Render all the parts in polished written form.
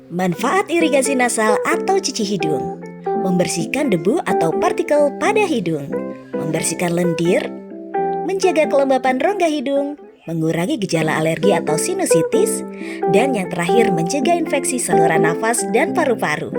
Manfaat irigasi nasal atau cuci hidung: membersihkan debu atau partikel pada hidung, membersihkan lendir, menjaga kelembapan rongga hidung, mengurangi gejala alergi atau sinusitis, dan yang terakhir mencegah infeksi saluran nafas dan paru-paru.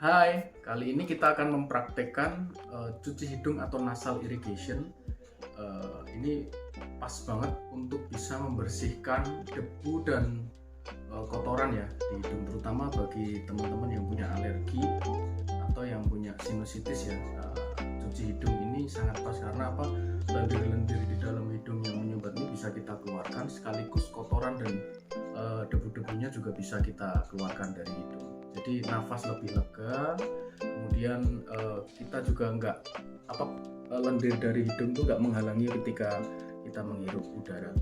Hai, kali ini kita akan mempraktekkan cuci hidung atau nasal irrigation. Ini pas banget untuk bisa membersihkan debu dan kotoran ya di hidung, terutama bagi teman-teman yang punya alergi atau yang punya sinusitis ya. Cuci hidung ini sangat pas karena apa? Lendir-lendir di dalam hidung yang menyumbat ini bisa kita keluarkan, sekaligus kotoran dan debu-debunya juga bisa kita keluarkan dari hidung. Jadi nafas lebih lega, kemudian kita juga nggak lendir dari hidung itu nggak menghalangi ketika kita menghirup udara.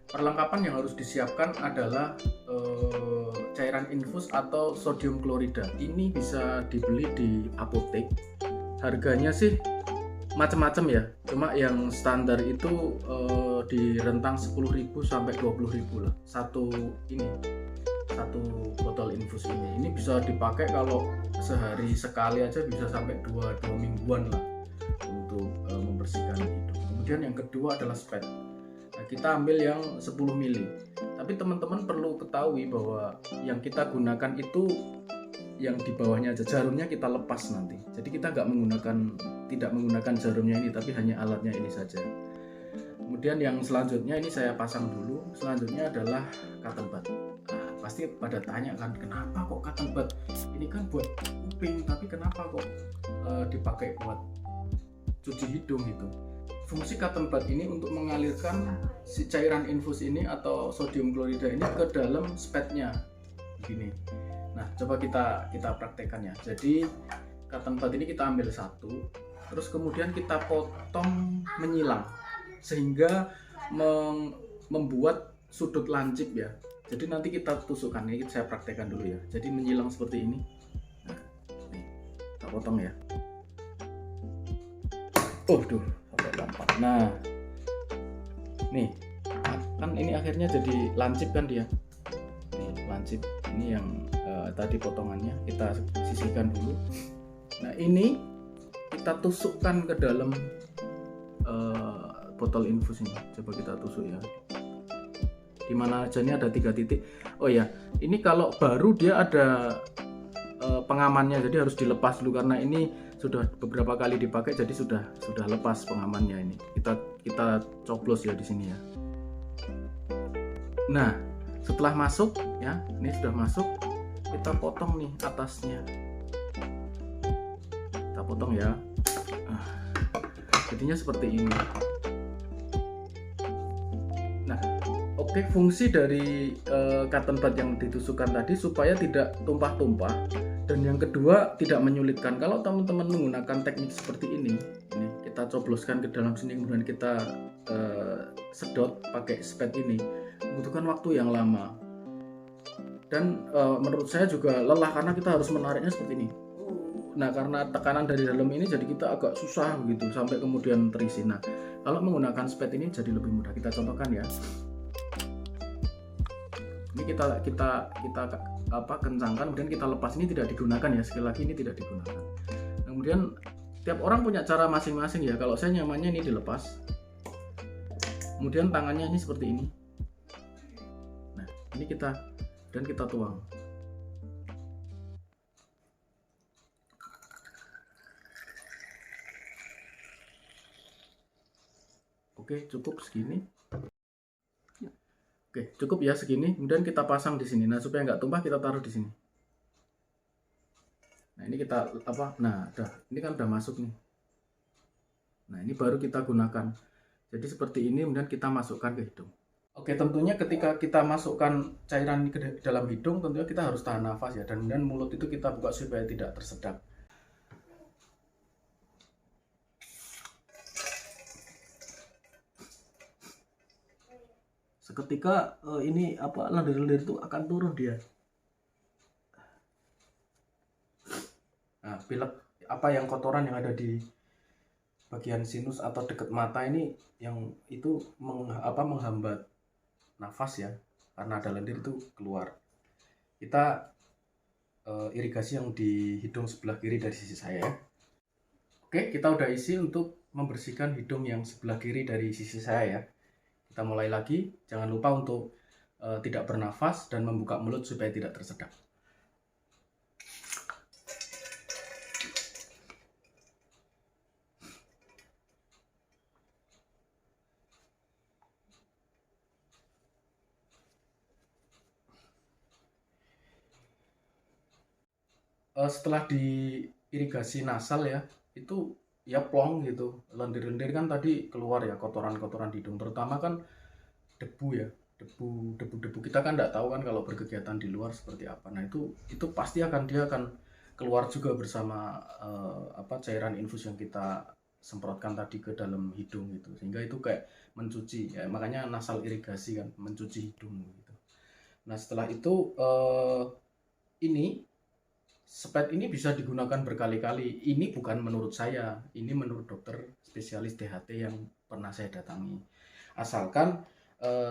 Perlengkapan yang harus disiapkan adalah cairan infus atau sodium klorida. Ini bisa dibeli di apotek. Harganya sih macam-macam ya, cuma yang standar itu di rentang 10.000 sampai 20.000 lah satu botol infus ini bisa dipakai kalau sehari sekali aja bisa sampai 2 mingguan lah untuk membersihkan hidung. Kemudian yang kedua adalah spet. Nah, kita ambil yang 10 ml. Tapi teman-teman perlu ketahui bahwa yang kita gunakan itu yang di bawahnya aja, jarumnya kita lepas nanti. Jadi kita tidak menggunakan jarumnya ini, tapi hanya alatnya ini saja. Kemudian yang selanjutnya ini saya pasang dulu. Selanjutnya adalah cotton bud. Pasti pada tanya kan, kenapa kok cotton bud? Ini kan buat kuping, tapi kenapa kok dipakai buat cuci hidung gitu? Fungsi cotton bud ini untuk mengalirkan si cairan infus ini atau sodium klorida ini ke dalam spatnya begini. Nah, coba kita praktekkan ya. Jadi cotton bud ini kita ambil satu, terus kemudian kita potong menyilang sehingga membuat sudut lancip ya. Jadi nanti kita tusukkan, ini saya praktekkan dulu ya. Jadi menyilang seperti ini. Nah, nih, kita potong ya. Sampai gampang. Nah, nih, kan ini akhirnya jadi lancip kan dia. Nih, lancip. Ini yang tadi potongannya kita sisihkan dulu. Nah, ini kita tusukkan ke dalam botol infus ini. Coba kita tusuk ya. Di mana aja, ini ada 3 titik. Oh ya, ini kalau baru dia ada pengamannya, jadi harus dilepas dulu karena ini sudah beberapa kali dipakai, jadi sudah lepas pengamannya ini. Kita coblos ya di sini ya. Nah, setelah masuk ya, ini sudah masuk, kita potong nih atasnya. Kita potong ya. Jadinya seperti ini. Oke, fungsi dari cotton bud yang ditusukkan tadi supaya tidak tumpah-tumpah, dan yang kedua tidak menyulitkan. Kalau teman-teman menggunakan teknik seperti ini kita cobloskan ke dalam sini, kemudian kita sedot pakai spet ini, membutuhkan waktu yang lama. Dan menurut saya juga lelah karena kita harus menariknya seperti ini. Nah, karena tekanan dari dalam ini jadi kita agak susah gitu sampai kemudian terisi. Nah, kalau menggunakan spet ini jadi lebih mudah. Kita contohkan ya. Ini kita kencangkan, kemudian kita lepas. Ini tidak digunakan ya, sekali lagi ini tidak digunakan. Kemudian tiap orang punya cara masing-masing ya. Kalau saya nyamannya ini dilepas, kemudian tangannya ini seperti ini. Nah, ini kita tuang. Oke, cukup segini. Oke, cukup ya segini. Kemudian kita pasang di sini. Nah, supaya nggak tumpah kita taruh di sini. Nah, ini kita ini kan udah masuk nih. Nah, ini baru kita gunakan. Jadi seperti ini, kemudian kita masukkan ke hidung. Oke, tentunya ketika kita masukkan cairan ke dalam hidung, tentunya kita harus tahan nafas ya. Dan kemudian mulut itu kita buka supaya tidak tersedak. Seketika ini apa lendir-lendir itu akan turun dia. Nah, pilek apa yang kotoran yang ada di bagian sinus atau dekat mata ini yang itu menghambat nafas ya, karena ada lendir itu keluar. Kita irigasi yang di hidung sebelah kiri dari sisi saya ya. Oke, kita udah isi untuk membersihkan hidung yang sebelah kiri dari sisi saya ya. Kita mulai lagi, jangan lupa untuk tidak bernafas dan membuka mulut supaya tidak tersedak. Setelah diirigasi nasal ya, itu ya plong gitu, lendir-lendir kan tadi keluar ya, kotoran-kotoran di hidung, terutama kan debu ya, debu kita kan nggak tahu kan kalau berkegiatan di luar seperti apa. Nah itu pasti dia akan keluar juga bersama cairan infus yang kita semprotkan tadi ke dalam hidung gitu, sehingga itu kayak mencuci ya, makanya nasal irigasi kan, mencuci hidung gitu. Nah setelah itu ini Spet ini bisa digunakan berkali-kali. Ini bukan menurut saya, ini menurut dokter spesialis THT yang pernah saya datangi. Asalkan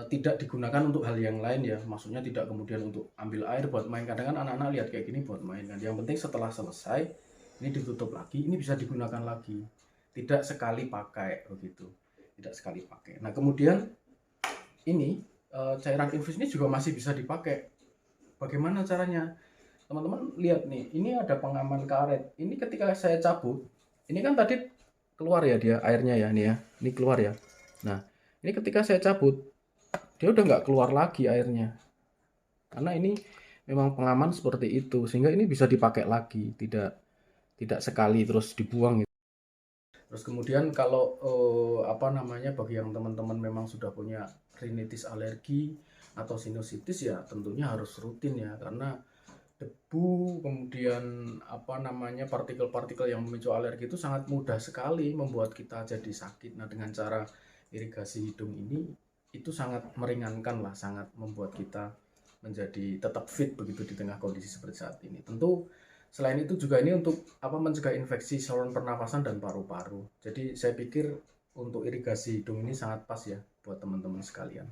tidak digunakan untuk hal yang lain ya, maksudnya tidak kemudian untuk ambil air buat main. Kadang kan anak-anak lihat kayak gini buat main kan. Yang penting setelah selesai ini ditutup lagi, ini bisa digunakan lagi. Tidak sekali pakai begitu, tidak sekali pakai. Nah kemudian ini cairan infus ini juga masih bisa dipakai. Bagaimana caranya? Teman-teman lihat nih, ini ada pengaman karet. Ini ketika saya cabut, ini kan tadi keluar ya dia airnya ya, nih ya, ini keluar ya. Nah, ini ketika saya cabut, dia udah nggak keluar lagi airnya, karena ini memang pengaman seperti itu, sehingga ini bisa dipakai lagi, tidak sekali terus dibuang gitu. Terus kemudian kalau bagi yang teman-teman memang sudah punya rinitis alergi atau sinusitis ya tentunya harus rutin ya, karena debu kemudian partikel-partikel yang memicu alergi itu sangat mudah sekali membuat kita jadi sakit. Nah dengan cara irigasi hidung ini itu sangat meringankan lah, sangat membuat kita menjadi tetap fit begitu di tengah kondisi seperti saat ini. Tentu selain itu juga ini untuk mencegah infeksi saluran pernafasan dan paru-paru. Jadi saya pikir untuk irigasi hidung ini sangat pas ya buat teman-teman sekalian.